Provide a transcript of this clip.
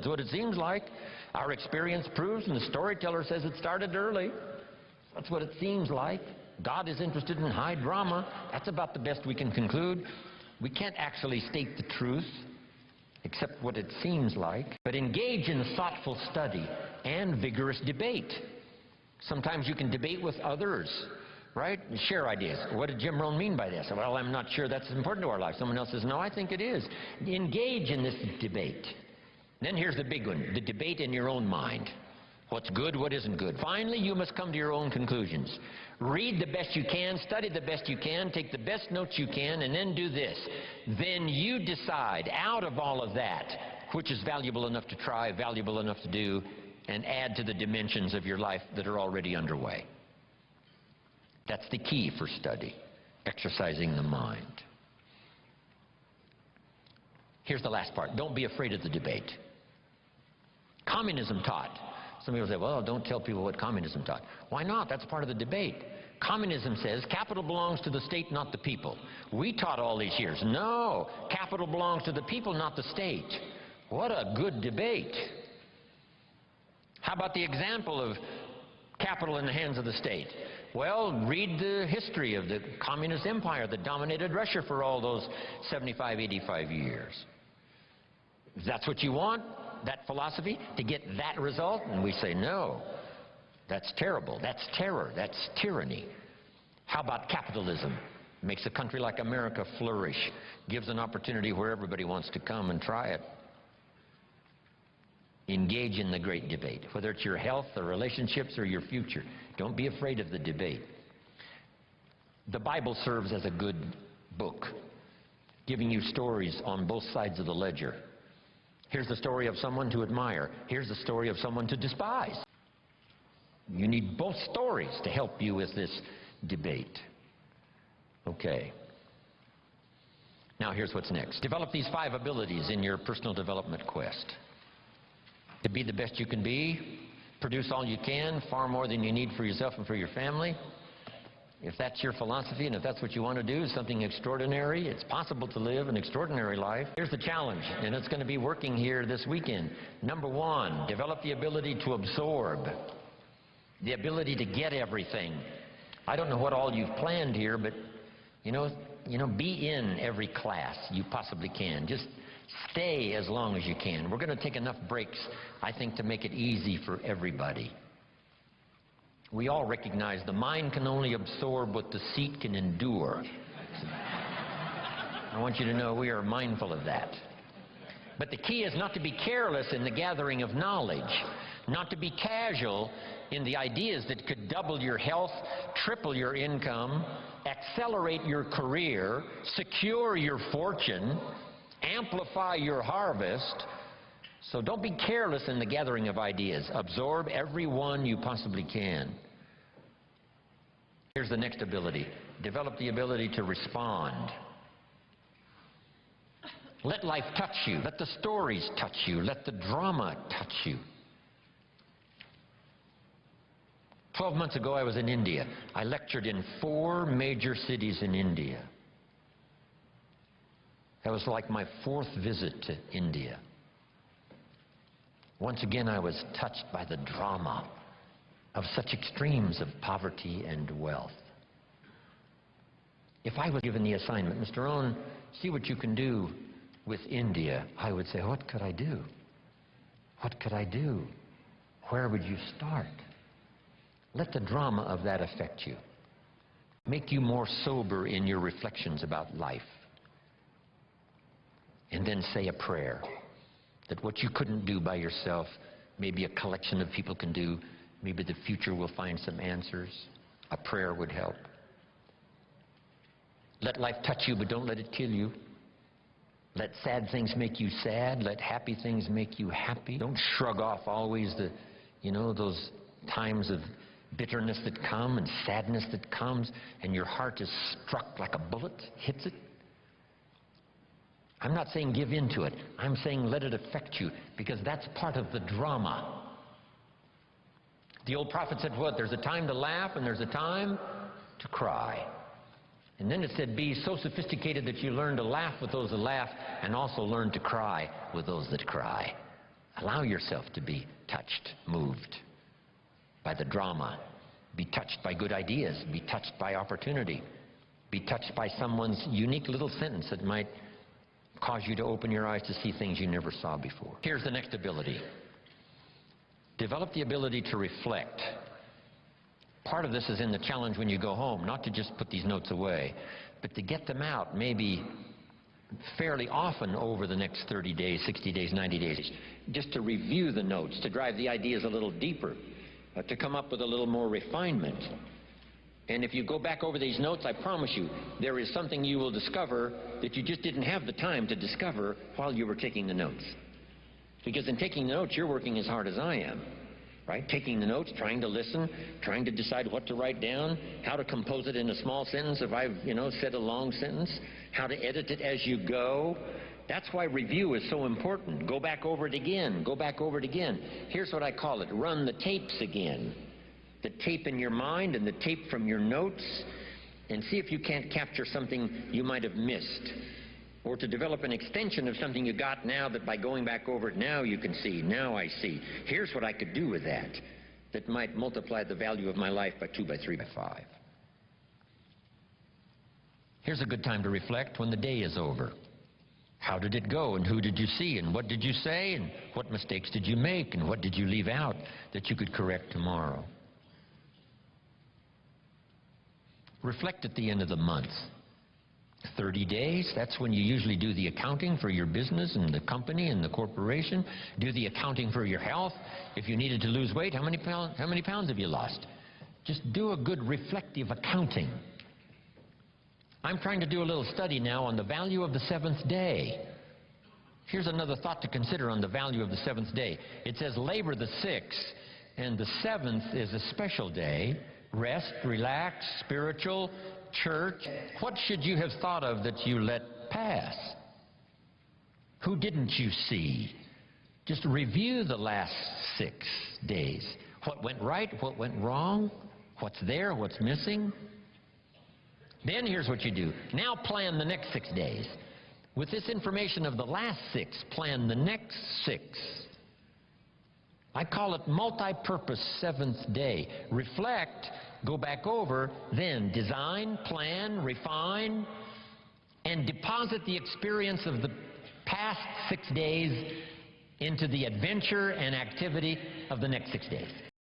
That's what it seems like. Our experience proves, and the storyteller says it started early. That's what it seems like. God is interested in high drama. That's about the best we can conclude. We can't actually state the truth, except what it seems like. But engage in thoughtful study and vigorous debate. Sometimes you can debate with others, right? Share ideas. What did Jim Rohn mean by this? Well, I'm not sure that's important to our life. Someone else says, no, I think it is. Engage in this debate. Then here's the big one, the debate in your own mind. What's good, what isn't good. Finally, you must come to your own conclusions. Read the best you can, study the best you can, take the best notes you can, and then do this. Then you decide, out of all of that, which is valuable enough to try, valuable enough to do, and add to the dimensions of your life that are already underway. That's the key for study, exercising the mind. Here's the last part. Don't be afraid of the debate. Communism taught. Some people say, well, don't tell people what communism taught. Why not? That's part of the debate. Communism says capital belongs to the state, not the people. We taught all these years, no, capital belongs to the people, not the state. What a good debate. How about the example of capital in the hands of the state? Well, read the history of the communist empire that dominated Russia for all those 75, 85 years. If that's what you want, that philosophy, to get that result, and we say no, that's terrible, that's terror, that's tyranny. How about capitalism? Makes a country like America flourish, gives an opportunity where everybody wants to come and try it. Engage in the great debate, whether it's your health or relationships or your future. Don't be afraid of the debate. The Bible serves as a good book, giving you stories on both sides of the ledger. Here's the story of someone to admire. Here's the story of someone to despise. You need both stories to help you with this debate. Okay. Now here's what's next. Develop these 5 abilities in your personal development quest. To be the best you can be, produce all you can, far more than you need for yourself and for your family. If that's your philosophy and if that's what you want to do, something extraordinary, it's possible to live an extraordinary life. Here's the challenge, and it's going to be working here this weekend. Number 1, develop the ability to absorb, the ability to get everything. I don't know what all you've planned here, but you know, be in every class you possibly can. Just stay as long as you can. We're going to take enough breaks, I think, to make it easy for everybody. We all recognize the mind can only absorb what the seat can endure. I want you to know we are mindful of that. But the key is not to be careless in the gathering of knowledge, not to be casual in the ideas that could double your health, triple your income, accelerate your career, secure your fortune, amplify your harvest. So don't be careless in the gathering of ideas. Absorb every one you possibly can. Here's the next ability. Develop the ability to respond. Let life touch you. Let the stories touch you. Let the drama touch you. 12 months ago, I was in India. I lectured in 4 major cities in India. That was like my 4th visit to India. Once again, I was touched by the drama of such extremes of poverty and wealth. If I was given the assignment, Mr. Rohn, see what you can do with India, I would say, what could I do? What could I do? Where would you start? Let the drama of that affect you. Make you more sober in your reflections about life. And then say a prayer. That what you couldn't do by yourself, maybe a collection of people can do. Maybe the future will find some answers. A prayer would help. Let life touch you, but don't let it kill you. Let sad things make you sad. Let happy things make you happy. Don't shrug off always the, those times of bitterness that come and sadness that comes, and your heart is struck like a bullet, hits it. I'm not saying give in to it. I'm saying let it affect you, because that's part of the drama. The old prophet said what? There's a time to laugh and there's a time to cry. And then it said be so sophisticated that you learn to laugh with those that laugh and also learn to cry with those that cry. Allow yourself to be touched, moved by the drama. Be touched by good ideas. Be touched by opportunity. Be touched by someone's unique little sentence that might cause you to open your eyes to see things you never saw before. Here's the next ability. Develop the ability to reflect. Part of this is in the challenge when you go home, not to just put these notes away, but to get them out maybe fairly often over the next 30 days, 60 days, 90 days, just to review the notes, to drive the ideas a little deeper, to come up with a little more refinement. And if you go back over these notes, I promise you, there is something you will discover that you just didn't have the time to discover while you were taking the notes. Because in taking the notes, you're working as hard as I am, right? Taking the notes, trying to listen, trying to decide what to write down, how to compose it in a small sentence if I've, said a long sentence, how to edit it as you go. That's why review is so important. Go back over it again. Go back over it again. Here's what I call it. Run the tapes again. The tape in your mind and the tape from your notes, and see if you can't capture something you might have missed, or to develop an extension of something you got now that by going back over it now you can see, now I see. Here's what I could do with that might multiply the value of my life by 2, by 3, by 5. Here's a good time to reflect when the day is over. How did it go, and who did you see, and what did you say, and what mistakes did you make, and what did you leave out that you could correct tomorrow? Reflect at the end of the month. 30 days, that's when you usually do the accounting for your business and the company and the corporation. Do the accounting for your health. If you needed to lose weight, how many pounds have you lost? Just do a good reflective accounting. I'm trying to do a little study now on the value of the seventh day. Here's another thought to consider on the value of the seventh day. It says labor the sixth, and the seventh is a special day. Rest, relax, spiritual, church. What should you have thought of that you let pass? Who didn't you see? Just review the last 6 days. What went right? What went wrong? What's there? What's missing? Then here's what you do. Now plan the next 6 days. With this information of the last 6, plan the next 6. I call it multi-purpose seventh day. Reflect, go back over, then design, plan, refine, and deposit the experience of the past 6 days into the adventure and activity of the next 6 days.